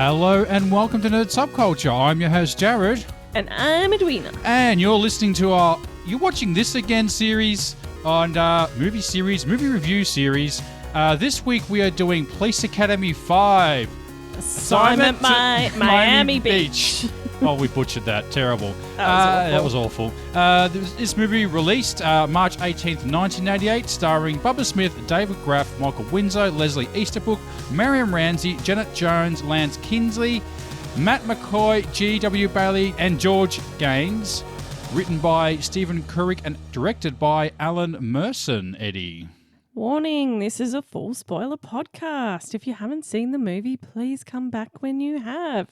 Hello and welcome to Nerd Subculture. I'm your host Jarrod. And I'm Edwina. And you're listening to our You're Watching This Again series on movie review series. This week we are doing Police Academy 5. Assignment Miami Beach. Oh, we butchered that. Terrible. That was awful. This movie released March 18th, 1988, starring Bubba Smith, David Graff, Michael Winslow, Leslie Easterbrook, Marion Ramsey, Janet Jones, Lance Kinsley, Matt McCoy, G.W. Bailey, and George Gaines. Written by Stephen Couric and directed by Alan Merson, Eddie. Warning, this is a full spoiler podcast. If you haven't seen the movie, please come back when you have.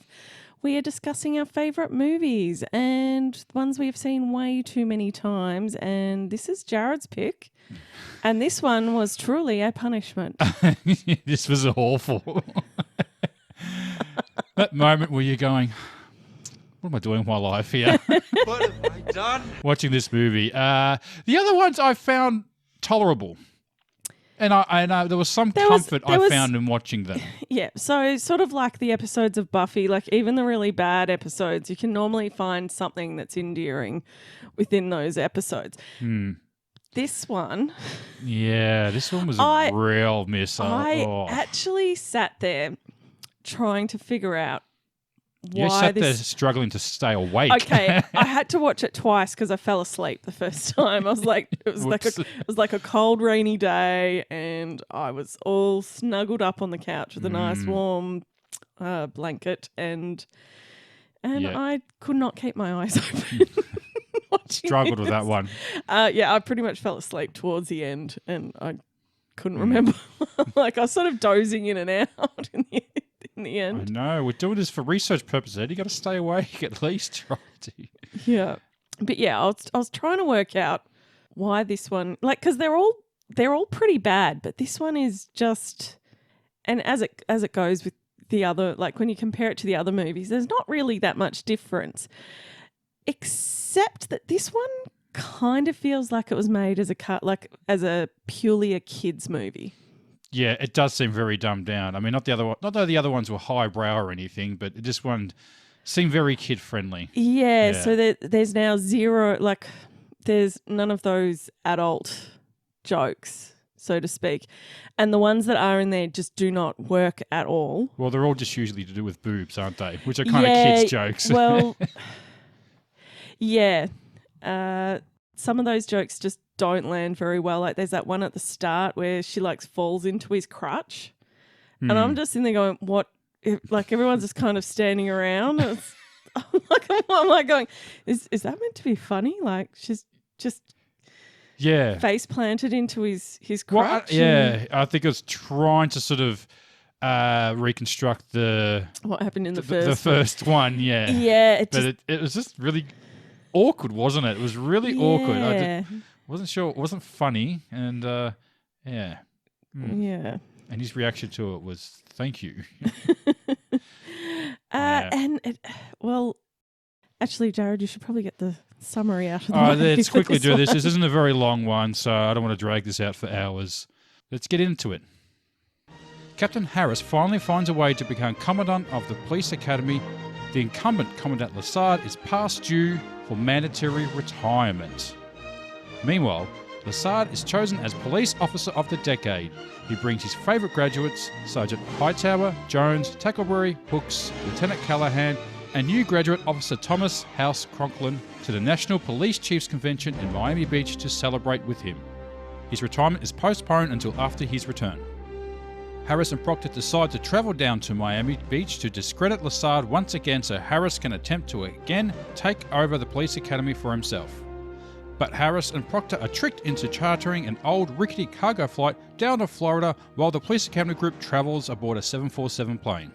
We are discussing our favourite movies and ones we have seen way too many times. And this is Jarrod's pick. And this one was truly a punishment. This was awful. That moment where you're going, what am I doing with my life here? What have I done? Watching this movie. The other ones I found tolerable. And I there was some comfort I found in watching them. Yeah, so sort of like the episodes of Buffy, like even the really bad episodes, you can normally find something that's endearing within those episodes. This one... Yeah, this one was a real miss. I actually sat there trying to figure out why you sat there struggling to stay awake. Okay, I had to watch it twice because I fell asleep the first time. I was like, it was like a cold, rainy day, and I was all snuggled up on the couch with a nice warm blanket, and I could not keep my eyes open. Struggled with that one. Yeah, I pretty much fell asleep towards the end, and I couldn't remember. Like I was sort of dozing in and out in the end. I know. We're doing this for research purposes, Ed. You got to stay awake at least. Try to. Yeah. But yeah, I was trying to work out why this one, like, because they're all pretty bad, but this one is just, and as it goes with the other, like when you compare it to the other movies, there's not really that much difference, except that this one kind of feels like it was made as a purely a kids movie. Yeah, it does seem very dumbed down. I mean, not that the other ones were highbrow or anything, but this one seemed very kid-friendly. Yeah. So there's now zero, like, there's none of those adult jokes, so to speak. And the ones that are in there just do not work at all. Well, they're all just usually to do with boobs, aren't they? Which are kind of kids' jokes. Well, yeah. Some of those jokes just don't land very well. Like there's that one at the start where she like falls into his crutch. And I'm just in there going, what? Like everyone's just kind of standing around. I'm like, what am I going? Is that meant to be funny? Like she's just face planted into his crutch. Well, I think it was trying to sort of reconstruct what happened in the first one. Yeah. Yeah. It was just really awkward, wasn't it? It was really awkward. I wasn't sure. It wasn't funny. And yeah. And his reaction to it was, thank you. And, actually, Jarrod, you should probably get the summary out of the way. Let's quickly do this. This isn't a very long one, so I don't want to drag this out for hours. Let's get into it. Captain Harris finally finds a way to become Commandant of the Police Academy. The incumbent Commandant Lassard is past due for mandatory retirement. Meanwhile, Lassard is chosen as Police Officer of the Decade. He brings his favourite graduates, Sergeant Hightower, Jones, Tackleberry, Hooks, Lieutenant Callahan, and new graduate Officer Thomas House Conklin to the National Police Chiefs Convention in Miami Beach to celebrate with him. His retirement is postponed until after his return. Harris and Proctor decide to travel down to Miami Beach to discredit Lassard once again so Harris can attempt to again take over the police academy for himself. But Harris and Proctor are tricked into chartering an old rickety cargo flight down to Florida while the police academy group travels aboard a 747 plane.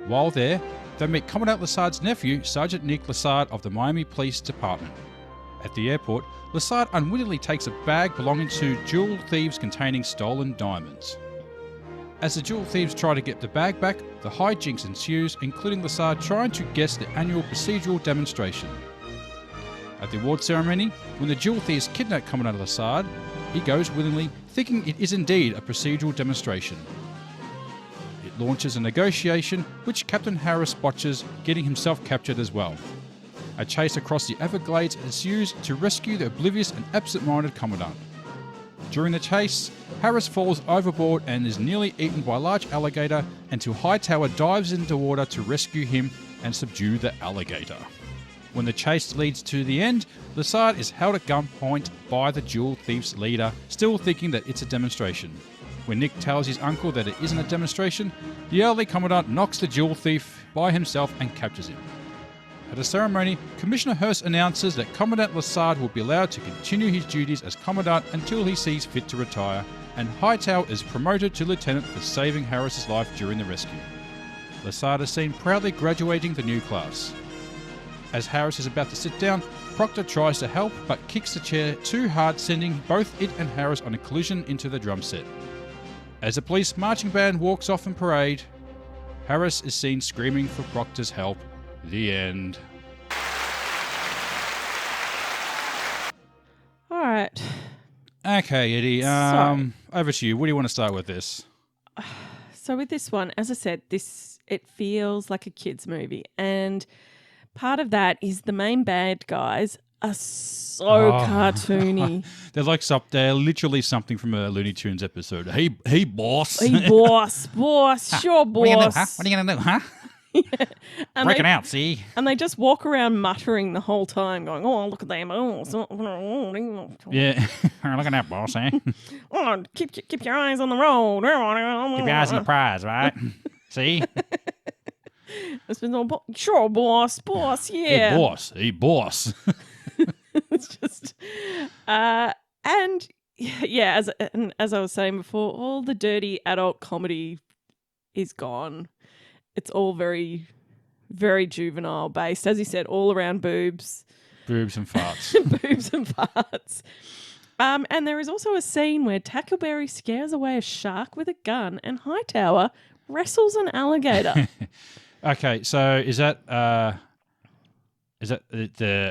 While there, they meet Commandant Lassard's nephew, Sergeant Nick Lassard of the Miami Police Department. At the airport, Lassard unwittingly takes a bag belonging to jewel thieves containing stolen diamonds. As the jewel thieves try to get the bag back, the hijinks ensues, including Lassard trying to guess the annual procedural demonstration. At the award ceremony, when the jewel thieves kidnap Commandant Lassard, he goes willingly, thinking it is indeed a procedural demonstration. It launches a negotiation which Captain Harris botches, getting himself captured as well. A chase across the Everglades ensues to rescue the oblivious and absent-minded Commandant. During the chase, Harris falls overboard and is nearly eaten by a large alligator until Hightower dives into water to rescue him and subdue the alligator. When the chase leads to the end, Lassard is held at gunpoint by the jewel thief's leader, still thinking that it's a demonstration. When Nick tells his uncle that it isn't a demonstration, the early Commandant knocks the jewel thief by himself and captures him. At a ceremony, Commissioner Hurst announces that Commandant Lassard will be allowed to continue his duties as Commandant until he sees fit to retire, and Hightower is promoted to Lieutenant for saving Harris's life during the rescue. Lassard is seen proudly graduating the new class. As Harris is about to sit down, Proctor tries to help but kicks the chair too hard, sending both it and Harris on a collision into the drum set. As the police marching band walks off in parade, Harris is seen screaming for Proctor's help. The end. All right. Okay, Eddie. Over to you. What do you want to start with this? So with this one, as I said, it feels like a kids' movie, and part of that is the main bad guys are so cartoony. They're literally something from a Looney Tunes episode. Hey, boss. Hey, boss, sure, boss. What are you gonna do, huh? And Breaking out, see? And they just walk around muttering the whole time, going, "Oh, look at them! Yeah, look at that, boss, eh? Oh, keep your eyes on the road. Keep your eyes on the prize, right? See? Sure, boss, yeah. Hey, boss. It's just, and yeah, as I was saying before, all the dirty adult comedy is gone. It's all very, very juvenile based, as you said, all around boobs and farts. boobs and farts. And there is also a scene where Tackleberry scares away a shark with a gun, and Hightower wrestles an alligator. Okay, so is that the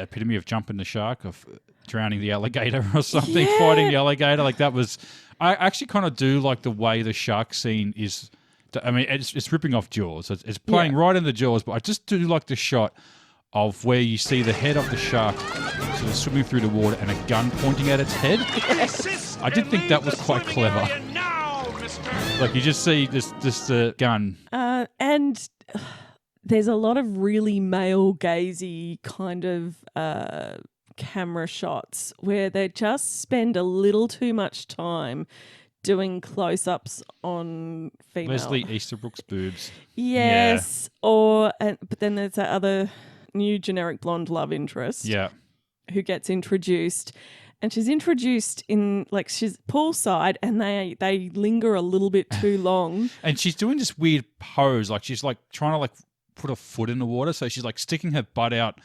epitome of jumping the shark, of drowning the alligator or something, Yeah. fighting the alligator? Like that was... I actually kind of do like the way the shark scene is... I mean, it's ripping off Jaws. It's playing right in the Jaws, but I just do like the shot of where you see the head of the shark sort of swimming through the water and a gun pointing at its head. I did think that was quite clever. Like you just see this gun. And there's a lot of really male gazy kind of camera shots where they just spend a little too much time doing close-ups on female. Leslie Easterbrook's boobs. Yes. Yeah. But then there's that other new generic blonde love interest. Yeah. Who gets introduced. And she's introduced in, like, she's poolside and they linger a little bit too long. And she's doing this weird pose. Like, she's, like, trying to, like, put a foot in the water. So she's, like, sticking her butt out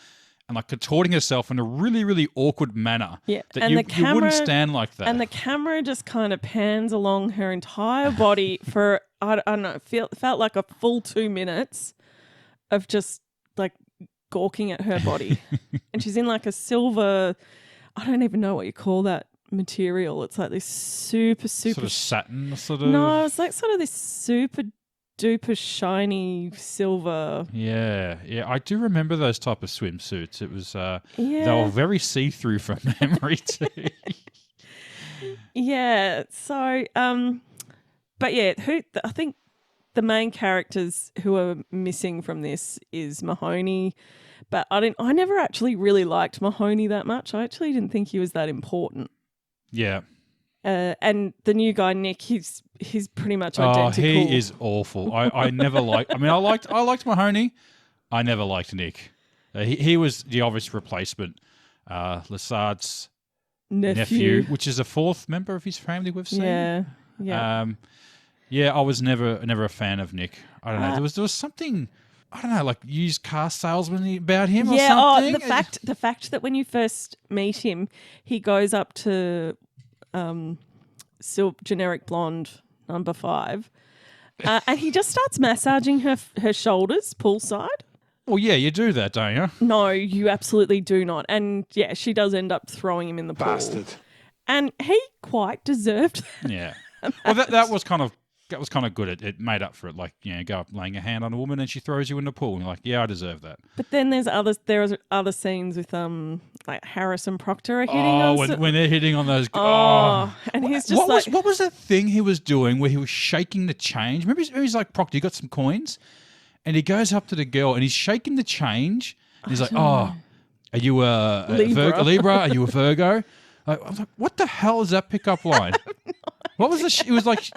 and, like, contorting herself in a really, really awkward manner. Yeah. That and you wouldn't stand like that. And the camera just kind of pans along her entire body for, I don't know, felt like a full 2 minutes of just, like, gawking at her body. And she's in, like, a silver... I don't even know what you call that material. It's like this super... Sort of satin, sort of... No, it's like sort of this super duper shiny silver... Yeah. I do remember those type of swimsuits. It was... They Yeah. were very see-through from memory too. Yeah, so... But yeah, I think the main characters who are missing from this is Mahoney... But I never actually really liked Mahoney that much. I actually didn't think he was that important. Yeah. And the new guy, Nick, he's pretty much identical. Oh, he is awful. I never liked... I mean, I liked Mahoney. I never liked Nick. He was the obvious replacement. Lassard's nephew, which is a fourth member of his family we've seen. Yeah. Yeah, I was never a fan of Nick. I don't know. There was something... I don't know, like used car salesman about him or something. Yeah, the fact that when you first meet him, he goes up to generic blonde number 5, and he just starts massaging her shoulders poolside. Well, yeah, you do that, don't you? No, you absolutely do not. And yeah, she does end up throwing him in the pool. Bastard. And he quite deserved that. Yeah. Well, that was kind of that was kind of good. It made up for it. Like, go up laying a hand on a woman and she throws you in the pool. And you're like, yeah, I deserve that. But then there are other scenes with like Harris and Proctor are hitting on. When they're hitting on those. And he's just what was that thing he was doing where he was shaking the change? Remember he's like, Proctor, you got some coins? And he goes up to the girl and he's shaking the change. And he's like, are you a Libra? Are you a Virgo? I was like, what the hell is that pickup line? What was the? It was like.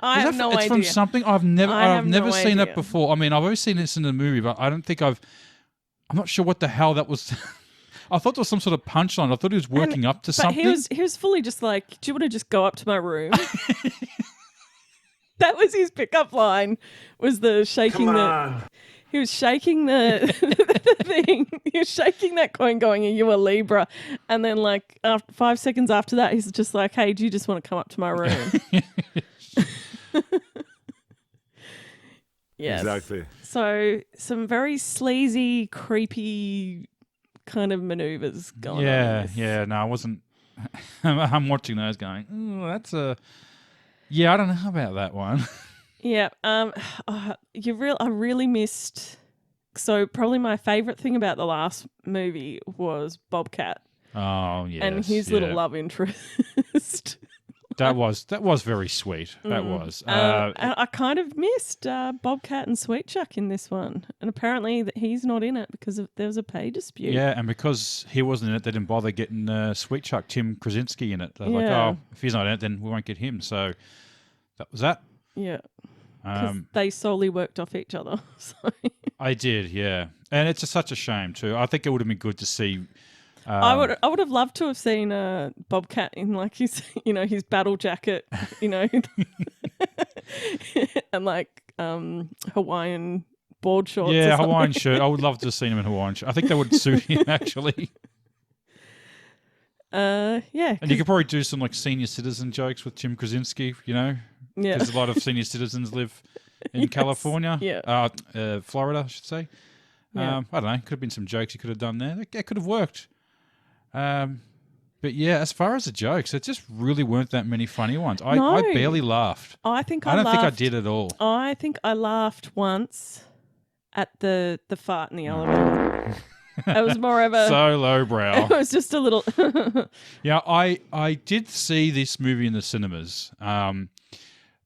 I have no idea. It's from something I've never seen it before. I mean, I've always seen this in the movie, but I don't think I'm not sure what the hell that was. I thought there was some sort of punchline. I thought he was working up to something. He was fully just like, do you want to just go up to my room? That was his pickup line. Was the shaking He was shaking the thing. He was shaking that coin going, are you a Libra? And then like 5 seconds after that, he's just like, hey, do you just want to come up to my room? Yes. Exactly. So some very sleazy, creepy kind of maneuvers going on. Yeah. No, I wasn't. I'm watching those going, ooh, that's a... Yeah, I don't know about that one. Yeah. I really missed... So probably my favourite thing about the last movie was Bobcat. Oh, yes. And his little love interest. That was very sweet. That was. I kind of missed Bobcat and Sweet Chuck in this one. And apparently he's not in it because there was a pay dispute. Yeah, and because he wasn't in it, they didn't bother getting Sweet Chuck, Tim Krasinski, in it. They're like, oh, if he's not in it, then we won't get him. So that was that. Yeah. Because they solely worked off each other. So. I did, yeah. And it's such a shame, too. I think it would have been good to see... I would have loved to have seen Bobcat in like his battle jacket, and like Hawaiian board shorts. Yeah, Hawaiian shirt. I would love to have seen him in Hawaiian shirt. I think that would suit him actually. Yeah. And you could probably do some like senior citizen jokes with Tim Krasinski, Yeah. Because a lot of senior citizens live in California. Yeah. Florida, I should say. Yeah. I don't know. Could have been some jokes you could have done there. That could have worked. But yeah, as far as the jokes, there just really weren't that many funny ones. I barely laughed. I don't think I did at all. I think I laughed once at the fart in the elevator. It was more of a so lowbrow. It was just a little. Yeah, I did see this movie in the cinemas.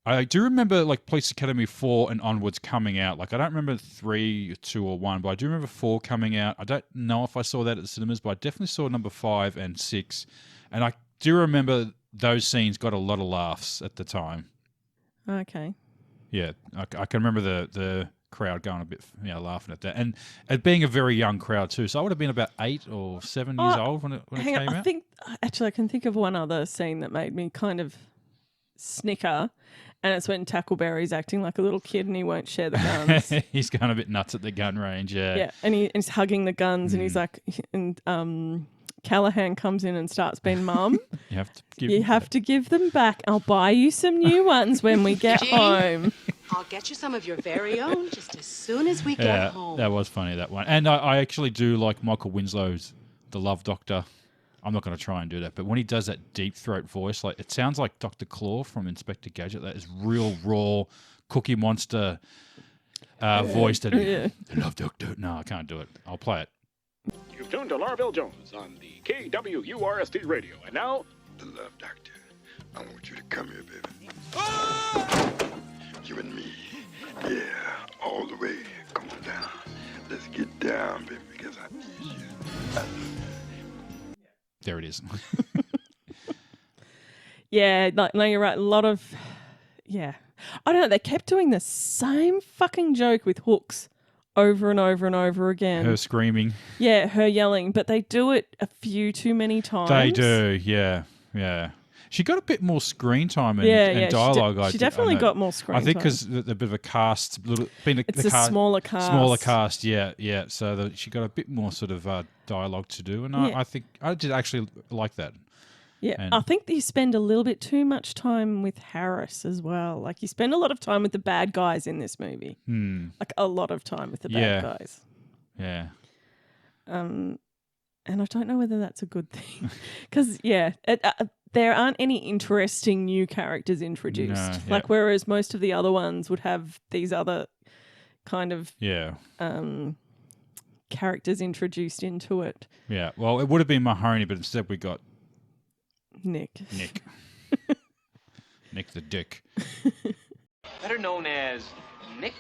I do remember like Police Academy 4 and onwards coming out. Like I don't remember 3, 2, or 1, but I do remember 4 coming out. I don't know if I saw that at the cinemas, but I definitely saw number 5 and 6. And I do remember those scenes got a lot of laughs at the time. Okay. Yeah, I can remember the crowd going a bit, laughing at that. And it being a very young crowd too. So I would have been about 8 or 7 years old when it came out. I think, actually, I can think of one other scene that made me kind of snicker. And it's when Tackleberry's acting like a little kid and he won't share the guns. He's going a bit nuts at the gun range, yeah. Yeah, and he's hugging the guns and he's like, and Callahan comes in and starts being mum. You have to give them back. I'll buy you some new ones when we get home. I'll get you some of your very own just as soon as we get home. That was funny, that one. And I actually do like Michael Winslow's The Love Doctor. I'm not going to try and do that, but when he does that deep throat voice, like it sounds like Dr. Claw from Inspector Gadget. That is real raw Cookie Monster voice. That The Love Doctor. No, I can't do it. I'll play it. You've tuned to Larville Jones on the KWURST radio, and now The Love Doctor. I want you to come here, baby. Ah! You and me, yeah, all the way. Come on down. Let's get down, baby, because I need you. There it is. Yeah, no, you're right. A lot of, I don't know. They kept doing the same fucking joke with hooks over and over and over again. Her screaming. Yeah, her yelling. But they do it a few too many times. They do, yeah. She got a bit more screen time and dialogue. She definitely got more screen time. I think because a bit of a cast. It's a smaller cast. Smaller cast, yeah. So she got a bit more sort of dialogue to do. And I think I did actually like that. Yeah, and I think that you spend a little bit too much time with Harris as well. Like you spend a lot of time with the bad guys in this movie. Like a lot of time with the bad guys. Yeah. And I don't know whether that's a good thing. Because, there aren't any interesting new characters introduced. No, yeah. Like whereas most of the other ones would have these other kind of characters introduced into it. Yeah. Well, it would have been Mahoney, but instead we got Nick. Nick the Dick. Better known as Nick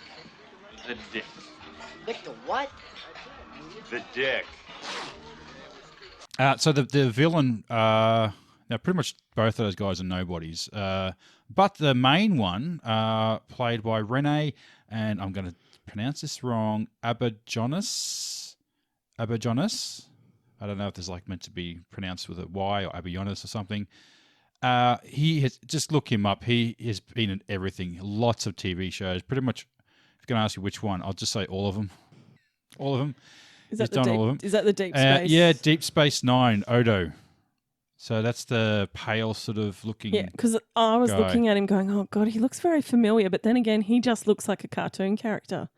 the Dick. Nick the what? The Dick. So the villain, now pretty much both of those guys are nobodies. But the main one, played by Renee, and I'm going to pronounce this wrong, Aberjonis. I don't know if this is like meant to be pronounced with a Y or Aberjonis or something. He has, just look him up. He has been in everything, lots of TV shows. Pretty much, if I'm going to ask you which one, I'll just say all of them. All of them. Is that, He's done all of them. Is that the Deep Space? Yeah, Deep Space Nine, Odo. So that's the pale sort of looking. Yeah, because I was guy. looking at him going, oh, God, he looks very familiar. But then again, he just looks like a cartoon character.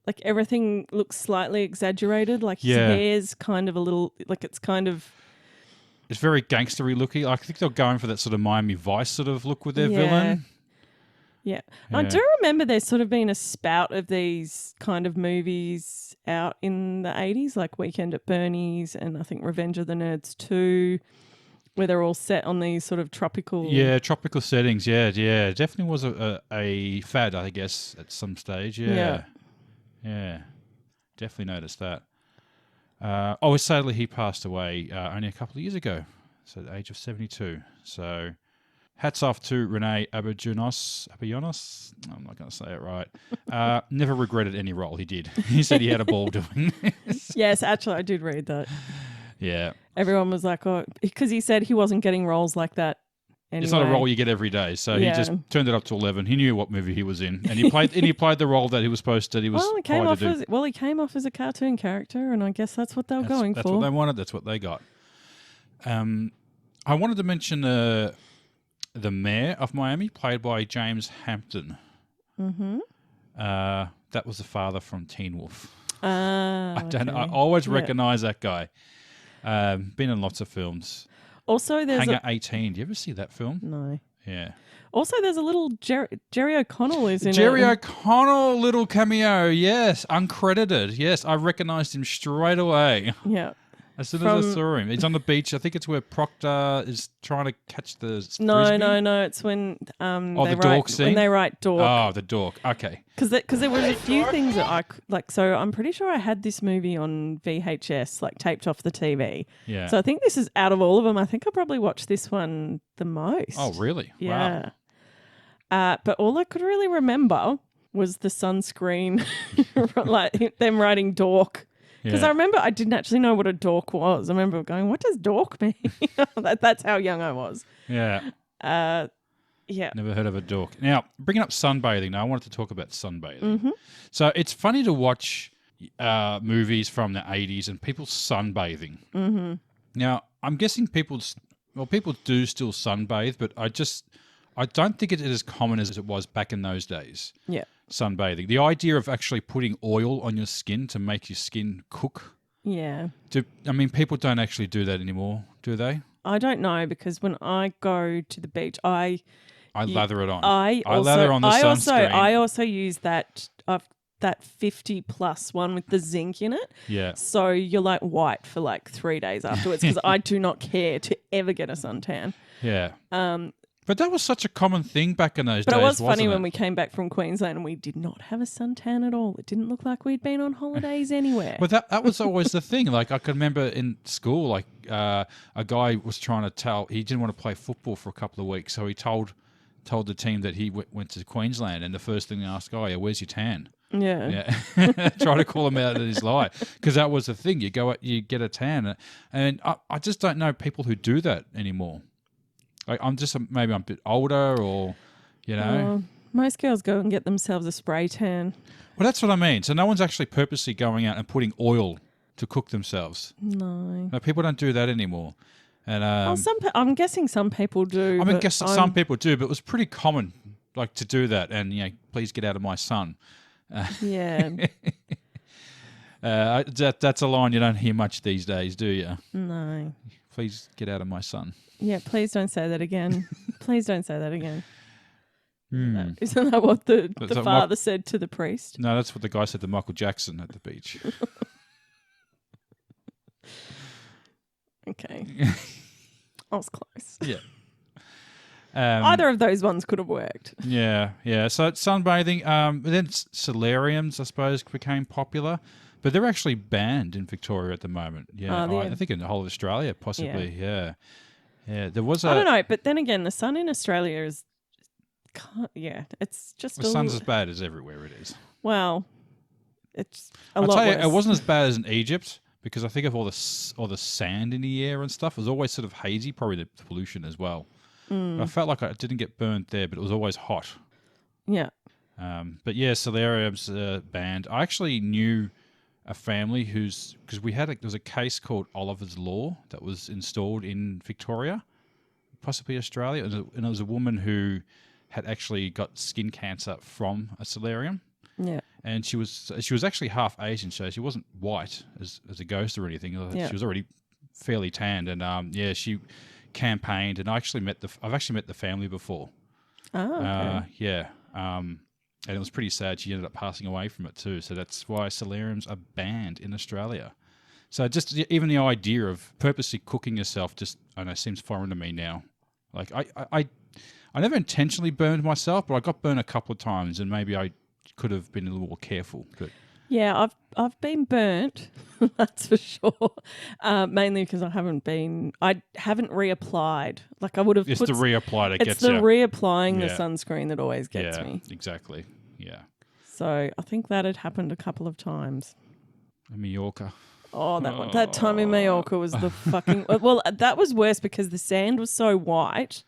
Like everything looks slightly exaggerated. Like his hair's kind of a little, like it's kind of. It's very gangstery looking. I think they're going for that sort of Miami Vice sort of look with their villain. Yeah. I do remember there's sort of been a spout of these kind of movies out in the 80s, like Weekend at Bernie's and I think Revenge of the Nerds 2, where they're all set on these sort of tropical... Yeah, tropical settings. Yeah. Definitely was a fad, I guess, at some stage. Yeah. Definitely noticed that. Sadly, he passed away only a couple of years ago, so at the age of 72. So... hats off to Renee Aberjonis. I'm not going to say it right. Never regretted any role he did. He said he had a ball doing this. Yes, actually, I did read that. Yeah. Everyone was like, oh, because he said he wasn't getting roles like that anyway. It's not a role you get every day, so he just turned it up to 11. He knew what movie he was in, and he played the role that he was supposed to. He was he came off as a cartoon character, and I guess that's what they were going for. That's what they wanted. That's what they got. I wanted to mention the mayor of Miami, played by James Hampton. Mm-hmm. That was the father from Teen Wolf. I always recognise that guy. Been in lots of films. Also, there's Hangar 18. Do you ever see that film? No. Yeah. Also, there's a little Jerry O'Connell is in Jerry it. O'Connell, little cameo. Yes, uncredited. Yes, I recognised him straight away. Yeah. As soon as I saw him. He's on the beach. I think it's where Proctor is trying to catch the frisbee. No. It's when the dork scene? when they write dork. Oh, the dork. Okay. Because there was a few things that I like. So I'm pretty sure I had this movie on VHS, like taped off the TV. Yeah. So I think this is out of all of them. I think I probably watched this one the most. Oh, really? Yeah. Wow. But all I could really remember was the sunscreen, like them writing dork. Because I remember I didn't actually know what a dork was. I remember going, what does dork mean? That's how young I was. Yeah. Yeah. Never heard of a dork. Now, bringing up sunbathing. Now, I wanted to talk about sunbathing. Mm-hmm. So it's funny to watch movies from the 80s and people sunbathing. Mm-hmm. Now, I'm guessing people do still sunbathe, but I don't think it is as common as it was back in those days. Yeah. Sunbathing. The idea of actually putting oil on your skin to make your skin cook. Yeah. People don't actually do that anymore, do they? I don't know, because when I go to the beach, I lather it on. I lather on the sunscreen. I also use that 50 plus one with the zinc in it. Yeah. So you're like white for like 3 days afterwards, because I do not care to ever get a suntan. Yeah. But that was such a common thing back in those days, But it was funny wasn't when we came back from Queensland and we did not have a suntan at all. It didn't look like we'd been on holidays anywhere. But that was always the thing. Like, I can remember in school, like a guy was trying to he didn't want to play football for a couple of weeks, so he told the team that he went to Queensland, and the first thing they asked, where's your tan? Yeah. Try to call him out of his lie, because that was the thing. You go out, you get a tan, and I just don't know people who do that anymore. Like, maybe I'm a bit older, or, most girls go and get themselves a spray tan. Well, that's what I mean. So no one's actually purposely going out and putting oil to cook themselves. No. People don't do that anymore. And I'm guessing some people do. Some people do, but it was pretty common, like, to do that. And please get out of my sun. Yeah. That's a line you don't hear much these days, do you? No. Please get out of my son. Yeah, please don't say that again. Please don't say that again. Hmm. Isn't that what the That's what father said to the priest? No, that's what the guy said to Michael Jackson at the beach. Okay. I was close. Yeah. Either of those ones could have worked. Yeah. So it's sunbathing. Then solariums, I suppose, became popular. But they're actually banned in Victoria at the moment. Yeah. I think in the whole of Australia, possibly. Yeah. There was I don't know, but then again, the sun in Australia is... it's just The sun's as bad as everywhere it is. Well, it's a I'll lot tell you, worse. it wasn't as bad as in Egypt because I think of all the sand in the air and stuff. It was always sort of hazy, probably the pollution as well. I felt like I didn't get burnt there, but it was always hot. Yeah. But yeah, solarium's banned. I actually knew a family because there was a case called Oliver's Law that was installed in Victoria, possibly Australia, and it was a woman who had actually got skin cancer from a solarium. Yeah. And she was actually half Asian, so she wasn't white as a ghost or anything. Yeah. She was already fairly tanned, and she campaigned. And I've actually met the family before. Oh, okay. Yeah. And it was pretty sad. She ended up passing away from it too. So that's why solariums are banned in Australia. So just even the idea of purposely cooking yourself I know seems foreign to me now. Like I never intentionally burned myself, but I got burned a couple of times, and maybe I could have been a little more careful. But Yeah, I've been burnt, that's for sure. Mainly because I haven't reapplied. Like I would have. it's the reapply that gets It's the you. reapplying the Yeah. sunscreen that always gets Yeah, me. exactly. Yeah. So I think that had happened a couple of times. In Mallorca. Oh, that time in Mallorca was the fucking... Well, that was worse because the sand was so white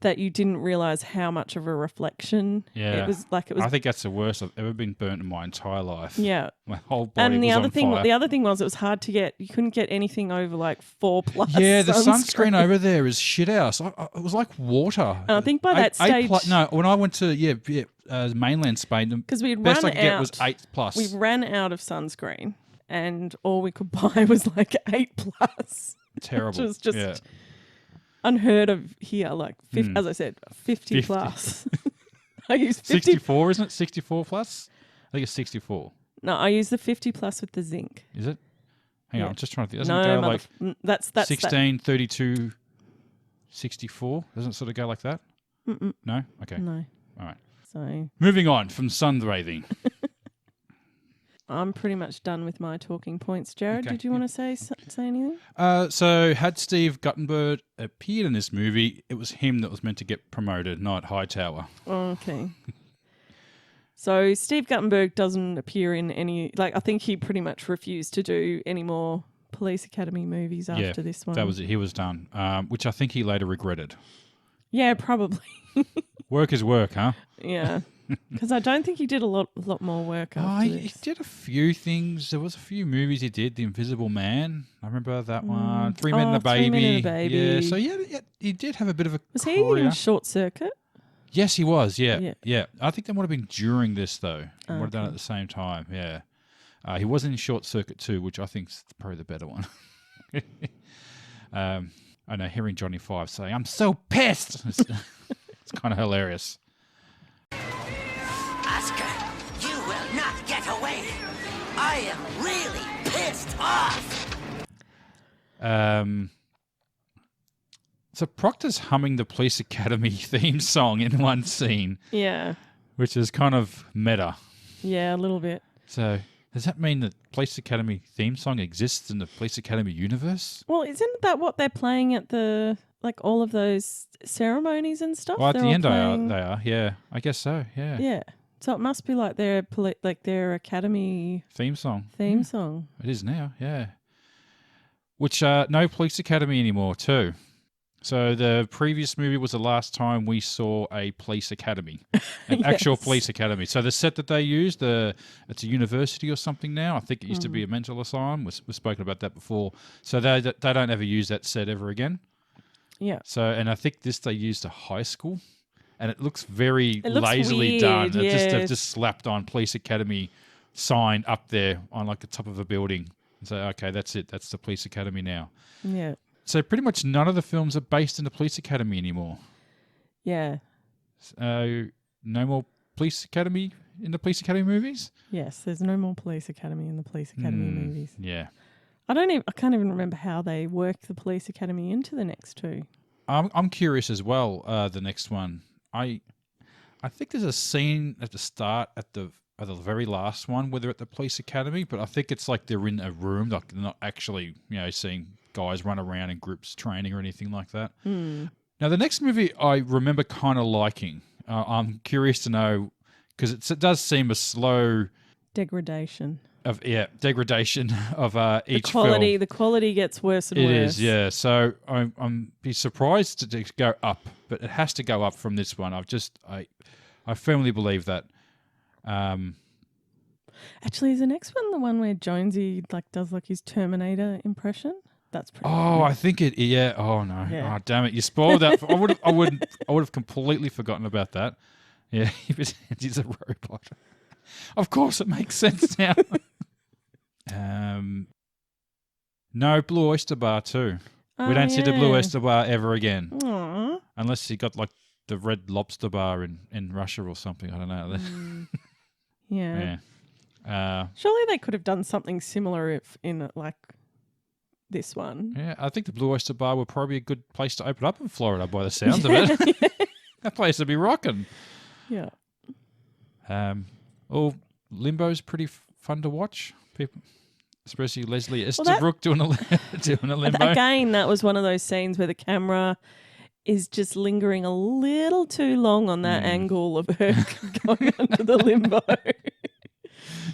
that you didn't realise how much of a reflection Yeah. it was. I think that's the worst I've ever been burnt in my entire life. Yeah. My whole body And the was other on thing, fire. the other thing was it was hard to get. You couldn't get anything over like 4+ Yeah, the sunscreen over there is shit house. It was like water. And I think by that stage, when I went to mainland Spain, the 'cause we'd best run I could get out- was 8+. we ran out of sunscreen, and all we could buy was like 8+, Terrible. which was just yeah. unheard of here. Like as I said, 50 plus. I use 50. 64, isn't it? 64 plus? I think it's 64. No, I use the 50+ with the zinc. Is it? Hang on, Yeah. I'm just trying to think. Doesn't No, it go like that's 16, 32, 64? Doesn't it sort of go like that? No? Okay. No. All right. So Moving on from sunbathing. I'm pretty much done with my talking points. Jarrod, Okay, did you want to say anything? So had Steve Guttenberg appeared in this movie, it was him that was meant to get promoted, not Hightower. Okay. So Steve Guttenberg doesn't appear in any... Like, I think he pretty much refused to do any more Police Academy movies after this one. That was it. He was done, which I think he later regretted. Yeah, probably. Work is work, huh? Yeah. Because I don't think he did a lot more work after He this. did a few things. There was a few movies he did. The Invisible Man, I remember that one. Three Men and a Baby. 3 Men and a Baby. Yeah, so he did have a bit of a Was he career. in Short Circuit? Yes, he was. Yeah. Yeah. I think that might have been during this though. He might have done it Okay. at the same time. Yeah. He was in Short Circuit too, which I think is probably the better one. I know hearing Johnny Five saying, "I'm so pissed." It's kind of hilarious. Oscar, you will not get away. I am really pissed off. So Proctor's humming the Police Academy theme song in one scene, Yeah. which is kind of meta. Yeah, a little bit. So does that mean that Police Academy theme song exists in the Police Academy universe? Well, isn't that what they're playing at the... Like all of those ceremonies and stuff? Well, at They're the all end playing... they are. Yeah, I guess so. Yeah. Yeah. So it must be like their Academy Theme song. theme song. It is now. Yeah. Which no Police Academy anymore too. So the previous movie was the last time we saw a police academy, an actual Yes. police academy. So the set that they used, it's a university or something now. I think it used to be a mental asylum. We've spoken about that before. So they don't ever use that set ever again. Yeah. So, and I think they used a high school, and it looks very It looks lazily weird, done. yeah. They've just slapped on Police Academy sign up there on like the top of a building and say, okay, that's it. That's the Police Academy now. Yeah. So pretty much none of the films are based in the police academy anymore. Yeah. No more police academy in the police academy movies? Yes, there's no more Police Academy in the Police Academy movies. Yeah. I can't even remember how they work the Police Academy into the next two. I'm curious as well, the next one. I think there's a scene at the start at the very last one where they're at the police academy, but I think it's like they're in a room, like they're not actually, seeing guys run around in groups training or anything like that. Now, the next movie I remember kind of liking. I'm curious to know, because it does seem a slow Degradation of each quality. film. The quality gets worse and It worse. is, yeah. So I'm be surprised to go up, but it has to go up from this one. I firmly believe that. Actually, is the next one the one where Jonesy does his Terminator impression? That's pretty. Oh, I think it. Yeah. Oh no. Yeah. Oh damn it! You spoiled that. I would have completely forgotten about that. Yeah, he's a robot. Of course, it makes sense now. No Blue Oyster Bar too. We don't see the Blue Oyster Bar ever again, Aww. unless he got the Red Lobster Bar in Russia or something. I don't know. Yeah. Yeah. Surely they could have done something similar if in this one. Yeah, I think the Blue Oyster Bar would probably be a good place to open up in Florida by the sounds of it. That place would be rocking. Yeah. Limbo's pretty fun to watch. People, especially Leslie Easterbrook doing a limbo. Again, that was one of those scenes where the camera is just lingering a little too long on that angle of her going under the limbo.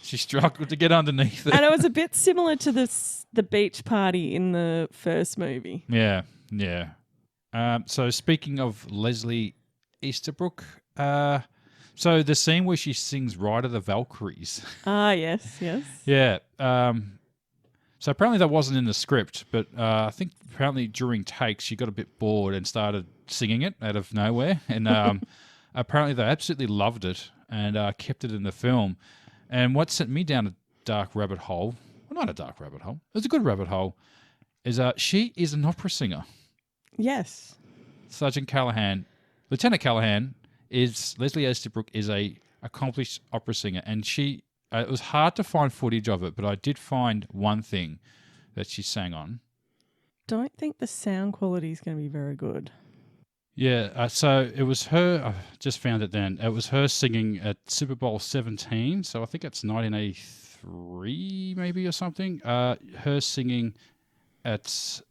She struggled to get underneath it. And it was a bit similar to the beach party in the first movie. Yeah. So speaking of Leslie Easterbrook, so the scene where she sings Ride of the Valkyries. Ah, yes. Yeah. So apparently that wasn't in the script, but I think apparently during takes she got a bit bored and started singing it out of nowhere. And apparently they absolutely loved it and kept it in the film. And what sent me down a dark rabbit hole, well, not a dark rabbit hole, it was a good rabbit hole, is she is an opera singer. Yes. Lieutenant Callahan Leslie Easterbrook is a accomplished opera singer, and she it was hard to find footage of it, but I did find one thing that she sang on. Don't think the sound quality is going to be very good. Yeah, so it was her. I just found it then. It was her singing at Super Bowl 17. So I think it's 1983, maybe or something. Her singing at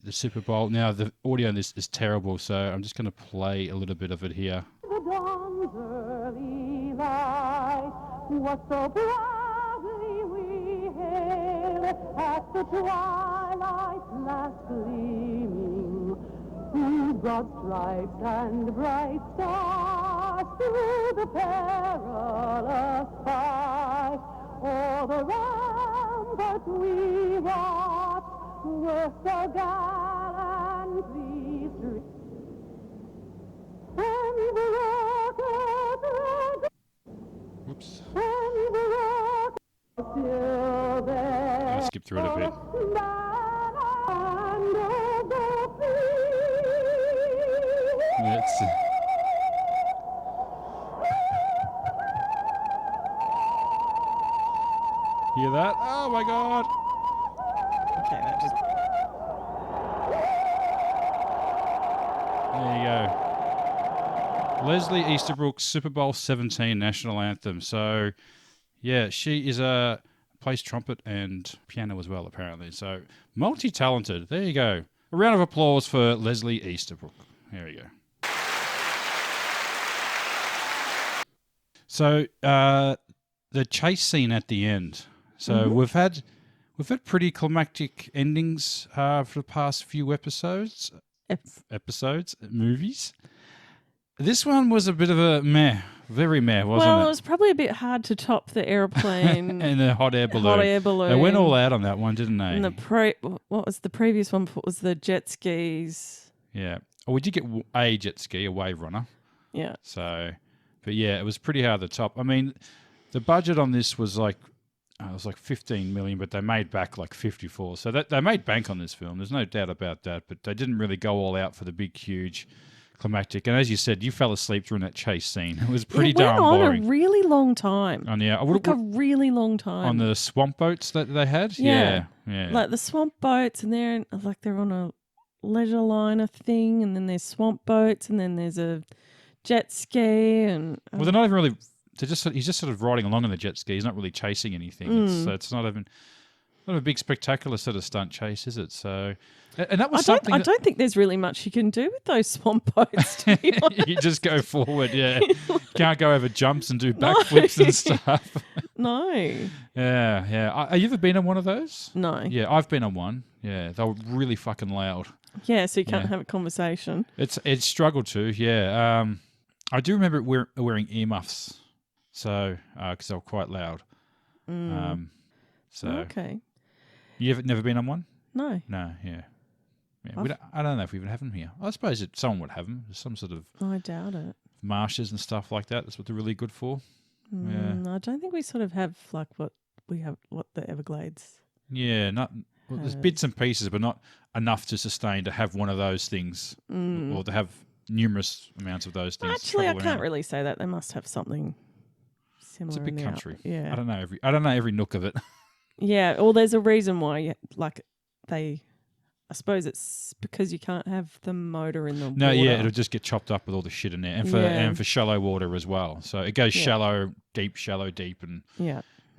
the Super Bowl. Now the audio in this is terrible, so I'm just going to play a little bit of it here. The dawn's early light was so proudly we hailed at the twilight's last gleaming. Through broad stripes and bright stars, through the perilous fight, o'er the rampart we watched, were so gallantly streaked. And the rockets, Whoops. and the rockets still there. I'll skip through it a bit. Let's see. Hear that? Oh my god! Okay, that just... There you go. Leslie Easterbrook's Super Bowl 17 national anthem. So, yeah, she plays trumpet and piano as well, apparently. So, multi-talented. There you go. A round of applause for Leslie Easterbrook. There you go. So, the chase scene at the end. So we've had pretty climactic endings for the past few episodes, movies. This one was a bit of a meh, very meh, wasn't it? Well, it was probably a bit hard to top the airplane and the hot air balloon. They went all out on that one, didn't they? And what was the previous one? What was the jet skis? Yeah. Oh, we did get a jet ski, a wave runner. Yeah. So, but yeah, it was pretty hard to top. I mean, the budget on this was like it was like 15 million, but they made back like 54. So they made bank on this film. There's no doubt about that. But they didn't really go all out for the big, huge climactic. And as you said, you fell asleep during that chase scene. It was pretty darn boring. It went on a really long time. And yeah, Like a really long time. On the swamp boats that they had? Yeah. Yeah. Like the swamp boats, and they're on a leisure liner thing, and then there's swamp boats, and then there's a jet ski. And Well, they're not even really... he's just sort of riding along on the jet ski. He's not really chasing anything. It's not even... Not a big spectacular sort of stunt chase, is it? So, and that was I don't think there's really much you can do with those swamp boats. To be honest. You just go forward, yeah. Can't go over jumps and do backflips and stuff. No. Yeah. Have you ever been on one of those? No. Yeah, I've been on one. Yeah, they were really fucking loud. Yeah, so you can't have a conversation. It's struggled to, yeah. I do remember wearing earmuffs, so because they were quite loud. So okay. You've never been on one? No. No, yeah. I don't know if we even have them here. I suppose someone would have them. Some sort of I doubt it. marshes and stuff like that. That's what they're really good for. Yeah. I don't think we sort of have like what the Everglades. Yeah, there's bits and pieces, but not enough to sustain to have one of those things or to have numerous amounts of those things. Actually, I can't really say that. They must have something similar. It's a big country. Yeah. I don't know every nook of it. Yeah, well, there's a reason why, I suppose it's because you can't have the motor in the water. No, yeah, it'll just get chopped up with all the shit in there, and for shallow water as well. So it goes shallow, deep, and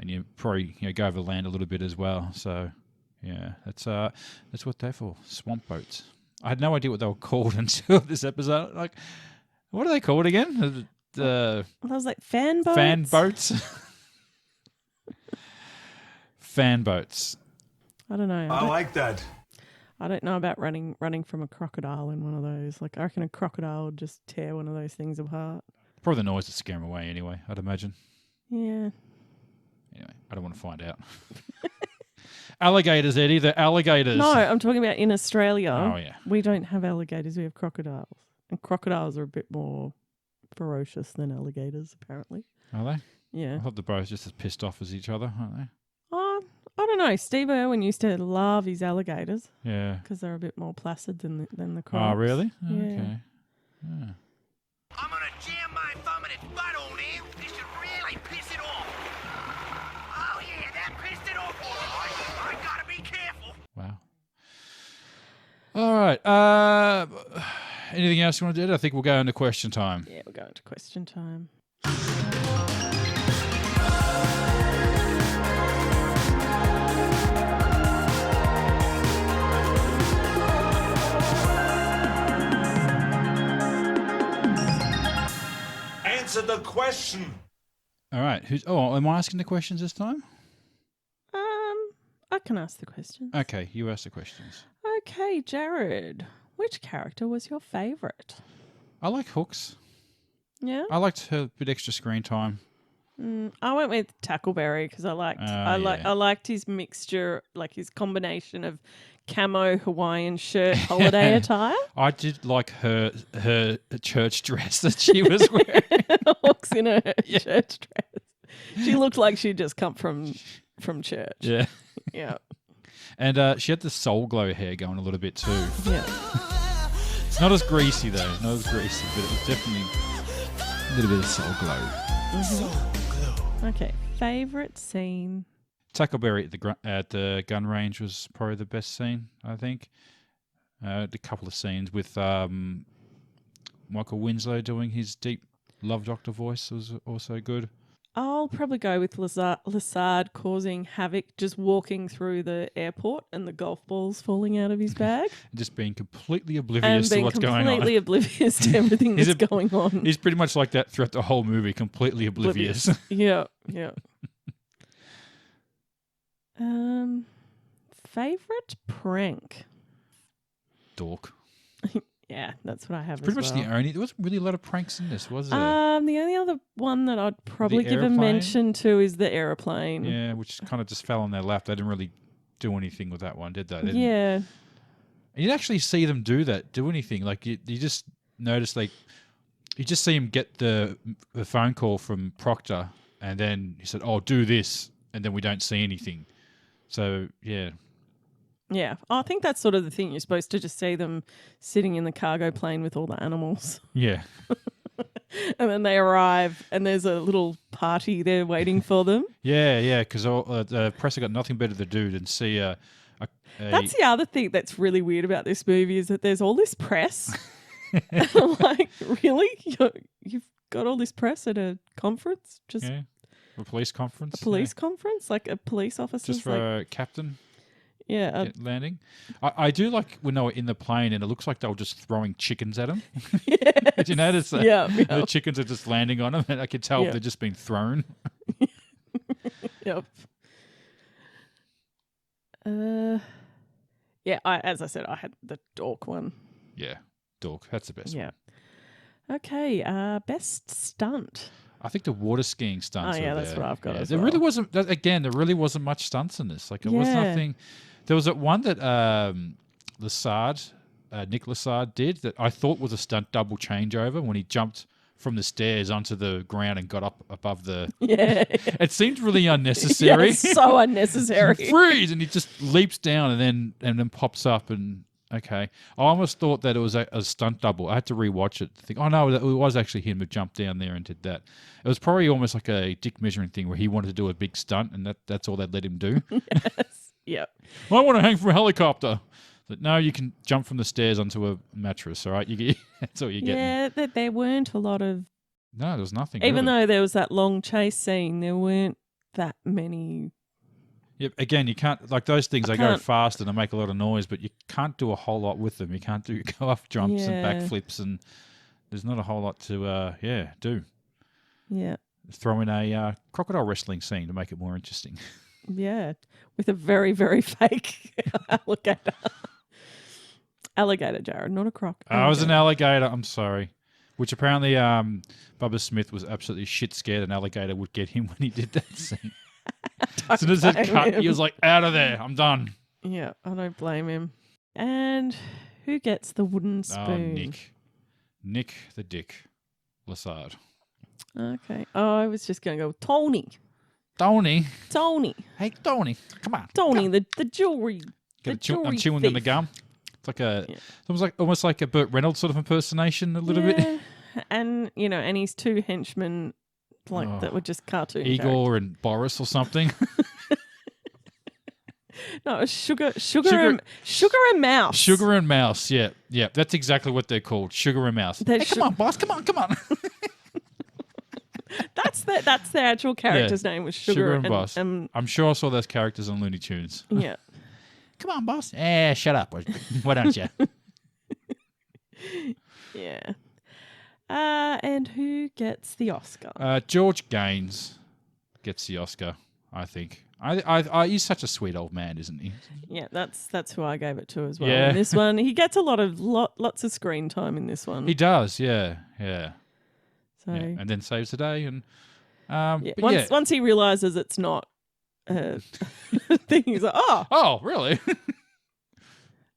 you probably go over land a little bit as well. So yeah, that's what they're for, swamp boats. I had no idea what they were called until this episode. Like, what are they called again? I was like fan boats. Fan boats. Fan boats. I don't know. I like that. I don't know about running from a crocodile in one of those. Like, I reckon a crocodile would just tear one of those things apart. Probably the noise would scare them away anyway, I'd imagine. Yeah. Anyway, I don't want to find out. Alligators, Eddie. They're alligators. No, I'm talking about in Australia. Oh, yeah. We don't have alligators. We have crocodiles. And crocodiles are a bit more ferocious than alligators, apparently. Are they? Yeah. I thought they're both just as pissed off as each other, aren't they? I don't know. Steve Irwin used to love his alligators. Yeah. Because they're a bit more placid than the crocs. Oh, really? Yeah. Okay. Yeah. I'm gonna jam my thumb in its butthole now. This should really piss it off. Oh yeah, that pissed it off all right. I gotta be careful. Wow. All right. Anything else you want to do? I think we'll go into question time. Yeah, we'll go into question time. Answer the question. All right. Am I asking the questions this time? I can ask the questions. Okay, you ask the questions. Okay, Jarrod, which character was your favourite? I like Hooks. Yeah? I liked her bit extra screen time. I went with Tackleberry because I liked his mixture, like his combination of camo Hawaiian shirt holiday attire. I did like her church dress that she was wearing. Hooks in her church dress. She looked like she'd just come from church. Yeah. Yeah. And she had the Soul Glow hair going a little bit too. Yeah. Not as greasy though. Not as greasy, but it was definitely a little bit of Soul Glow. Mm-hmm. Okay. Favourite scene? Tackleberry at the gun range was probably the best scene, I think. A couple of scenes with Michael Winslow doing his deep Love Doctor voice was also good. I'll probably go with Lassard causing havoc, just walking through the airport and the golf balls falling out of his bag. Just being completely oblivious to what's going on. And being completely oblivious to everything that's going on. He's pretty much like that throughout the whole movie, completely oblivious. Yeah. Favorite prank? Dork. Yeah, that's what I have. Pretty much the only. There wasn't really a lot of pranks in this, was there? The only other one that I'd probably give a mention to is the aeroplane. Yeah, which kind of just fell on their lap. They didn't really do anything with that one, did they? Yeah. And you didn't actually see them do anything. Like you just notice you just see him get the phone call from Proctor, and then he said, "Oh, do this," and then we don't see anything. So, yeah. Yeah. I think that's sort of the thing. You're supposed to just see them sitting in the cargo plane with all the animals. Yeah. And then they arrive and there's a little party there waiting for them. Yeah, because the press have got nothing better to do than see a That's the other thing that's really weird about this movie is that there's all this press. And I'm like, really? You've got all this press at a conference? Just a police conference. a police conference? Like a police officer? Just for a captain. Yeah. Landing. I do like when they were in the plane and it looks like they were just throwing chickens at them. Yes. Did you notice that? Yeah. The chickens are just landing on them and I could tell they've just been thrown. Yep. Yeah, as I said, I had the dork one. Yeah, dork. That's the best one. Okay, best stunt. I think the water skiing stunts. Oh, yeah, were that's there. what I've got as there well. really wasn't. There really wasn't much stunts in this. Like it was nothing. There was that one that Nick Lassard did that I thought was a stunt double changeover when he jumped from the stairs onto the ground and got up above the. Yeah. It seemed really unnecessary. Yeah, so unnecessary. Freeze, and he just leaps down and then pops up and. Okay. I almost thought that it was a stunt double. I had to rewatch it to think, oh, no, it was actually him who jumped down there and did that. It was probably almost like a dick measuring thing where he wanted to do a big stunt and that's all they'd let him do. Yes. Yep. Well, I want to hang from a helicopter. But no, you can jump from the stairs onto a mattress, all right? That's all you're getting. Yeah, there weren't a lot of... No, there was nothing. Even really. though there was that long chase scene, there weren't that many... Yep. Again, you can't like those things. They go fast and they make a lot of noise, but you can't do a whole lot with them. You can't go off jumps and backflips, and there's not a whole lot to do. Yeah. Throw in a crocodile wrestling scene to make it more interesting. Yeah, with a very very fake alligator. Alligator, Jarrod, not a croc. I was an alligator. I'm sorry. Which apparently, Bubba Smith was absolutely shit scared an alligator would get him when he did that scene. As soon as it cut, he was like, out of there, I'm done. Yeah, I don't blame him. And who gets the wooden spoon? Oh, Nick the Dick Lassard. Okay. Oh, I was just going to go with Tony. Tony. Hey, Tony, come on. Tony, the jewelry. I'm chewing on the gum. It's like almost like a Burt Reynolds sort of impersonation a little bit. And, and his two henchmen that were just cartoon Igor and Boris or something. No, Sugar and Mouse. Sugar and Mouse, yeah. That's exactly what they're called. Sugar and Mouse. Hey, come on, boss, come on. That's the actual character's name was Sugar and Boss. I'm sure I saw those characters on Looney Tunes. Yeah. Come on, boss. Shut up. Why don't you? Yeah. And who gets the Oscar? George Gaines gets the Oscar, I think. He's such a sweet old man, isn't he? Yeah, that's who I gave it to as well. Yeah. In this one, he gets lots of screen time in this one. He does, yeah. So and then saves the day, and once he realizes it's not a thing, he's like, oh, really?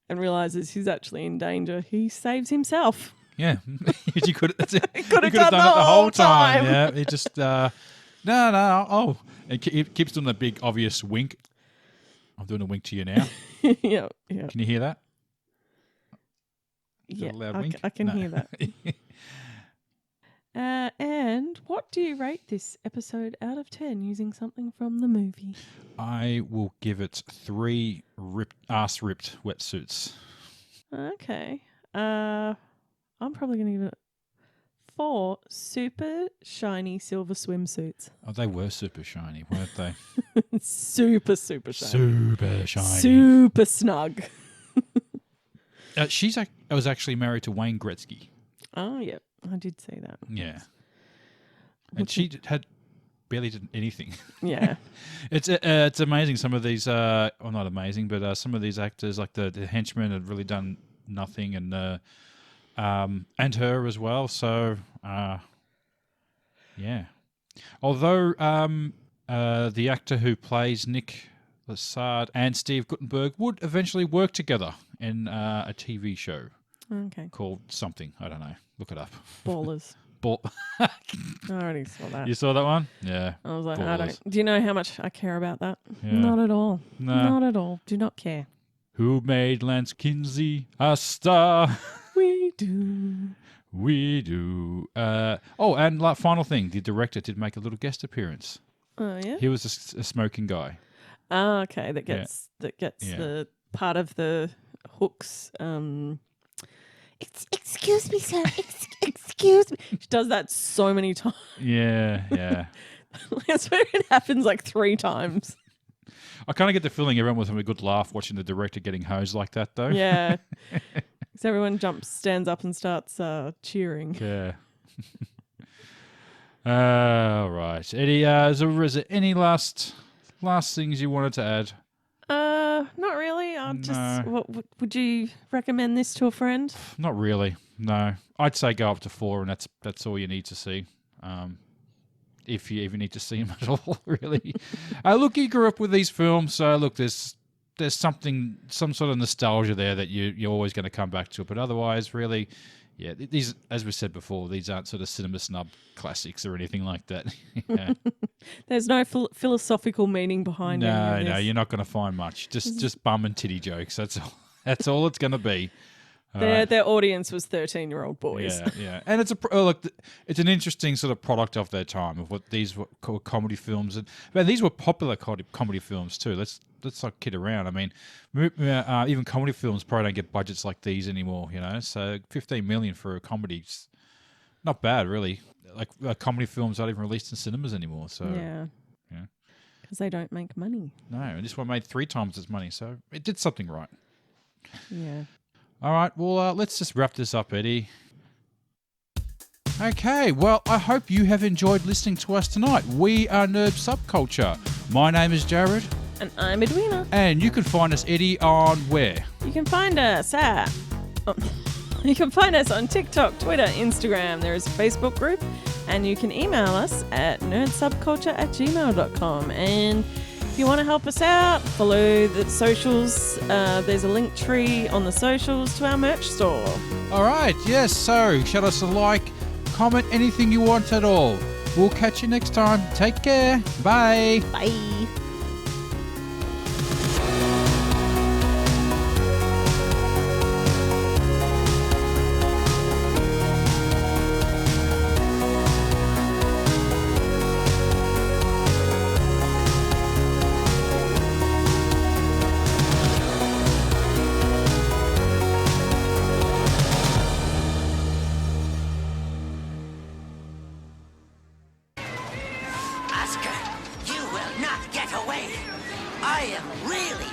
And realizes he's actually in danger. He saves himself. Yeah, he could have done it the whole time. Yeah, he just no. Oh, and he keeps doing the big obvious wink. I'm doing a wink to you now. Yeah. Can you hear that? Yeah, a loud wink? I can hear that. And what do you rate this episode out of 10 using something from the movie? I will give it 3 ass-ripped wetsuits. Okay. I'm probably going to give it 4 super shiny silver swimsuits. Oh, they were super shiny, weren't they? Super shiny. Super shiny. Super snug. She was actually married to Wayne Gretzky. Oh, yeah. I did see that. Yeah. And she had barely did anything. Yeah. It's amazing. Some of these, well, not amazing, but some of these actors, like the henchmen, had really done nothing, and her as well. So, yeah. Although the actor who plays Nick Lassard and Steve Guttenberg would eventually work together in a TV show. Okay. Called something. I don't know. Look it up. Ballers. I already saw that. You saw that one? Yeah. I was like, I Ballers. don't. Do you know how much I care about that? Yeah. Not at all. No. Not at all. Do not care. Who made Lance Kinsey a star? We do. We do. And final thing, the director did make a little guest appearance. Oh yeah. He was a smoking guy. Ah, okay. That gets Yeah. the part of the hooks. Excuse me, sir. Excuse me. She does that so many times. Yeah. I swear it happens like 3 times. I kind of get the feeling everyone was having a good laugh watching the director getting hosed like that, though. Yeah. So everyone stands up and starts cheering. Yeah. All right. Eddie, is there any last things you wanted to add? Not really. No. What would you recommend this to a friend? Not really. No. I'd say go up to 4 and that's all you need to see. If you even need to see them at all, really. Look, you grew up with these films, so look, there's some sort of nostalgia there that you're always going to come back to. But otherwise, really, yeah, these, as we said before, these aren't sort of cinema snub classics or anything like that. Yeah. There's no philosophical meaning behind any of No, this. you're not going to find much. Just bum and titty jokes. That's all. That's all it's going to be. Their audience was 13-year-old boys. Yeah, and it's it's an interesting sort of product of their time of what these were called comedy films, and these were popular comedy films too. Let's not kid around. I mean, even comedy films probably don't get budgets like these anymore. So 15 million for a comedy's not bad, really. Like comedy films aren't even released in cinemas anymore. So Yeah. Because they don't make money. no, and this one made 3 times as money, so it did something right. Yeah. All right, well, let's just wrap this up, Eddie. Okay, well, I hope you have enjoyed listening to us tonight. We are Nerd Subculture. My name is Jarrod. And I'm Edwina. And you can find us, Eddie, on where? You can find us at... you can find us on TikTok, Twitter, Instagram. There is a Facebook group. And you can email us at nerdsubculture@gmail.com. And if you want to help us out, follow the socials. There's a link tree on the socials to our merch store. All right, yes, so shout us a like, comment, anything you want at all. We'll catch you next time. Take care. Bye. Bye. Oscar, you will not get away. I am really